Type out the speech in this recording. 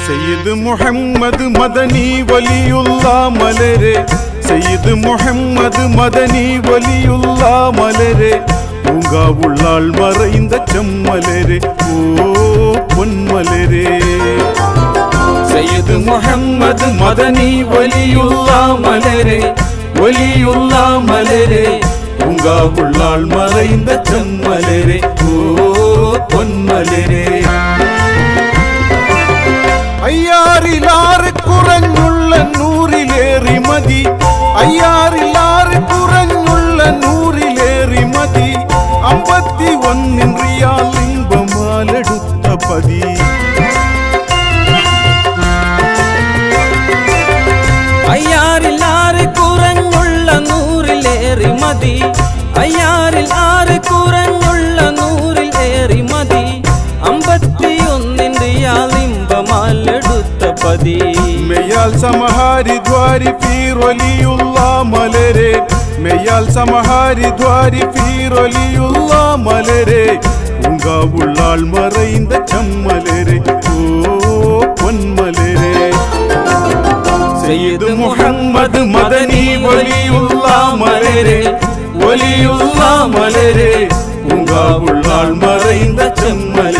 സയ്യിദ് മുഹമ്മദ് മദനി വലിയുള്ള മലരെ, സയ്യിദ് മുഹമ്മദ് മദനി വലിയുള്ള മലരെ, പൂങ്കാവുള്ളാൾ മറൈந்த ചെമ്മലരെ, ഓ പൊന്മലരെ. സയ്യിദ് മുഹമ്മദ് മദനി വലിയുള്ള മലരെ, വലിയുള്ള മലരെ, പൂങ്കാവുള്ളാൾ മറൈந்த ചെമ്മലരെ, ഓ പൊന്മലരെ. അയ്യാറിലാറ് കുറഞ്ഞുള്ള നൂറിലേറി മതി, അയ്യാറിലാറ് കുറഞ്ഞുള്ള നൂറിലേറി മതി, 51 റിയാൽ ഇമ്പമാലെടുത്ത പതി. അയ്യാറിലാറ് കുറഞ്ഞുള്ള നൂറിലേറി മതി, അയ്യാറിലാറ് കുറഞ്ഞുള്ള നൂറിലേറി മതി, 51 റിയാൽ ഇമ്പമാലെടുത്ത പതി. മെയ്യാൽ സമഹാരി ദ്വാരി ഫീറൊലിയുള്ള മലരെ, മെയ്യാൽ സമഹാരി ദ്വാരി ഫീറൊലിയുള്ള മലരെ, പൂങ്കാവുള്ളാൾ മറൈந்த ചെമ്മലരെ, ഓ പൊന്മലരെ. സയ്യിദ് മുഹമ്മദ് മദനി വലിയുള്ള മലരെ, വലിയുള്ള മലരെ, പൂങ്കാവുള്ളാൾ മറൈந்த ചെമ്മലരെ.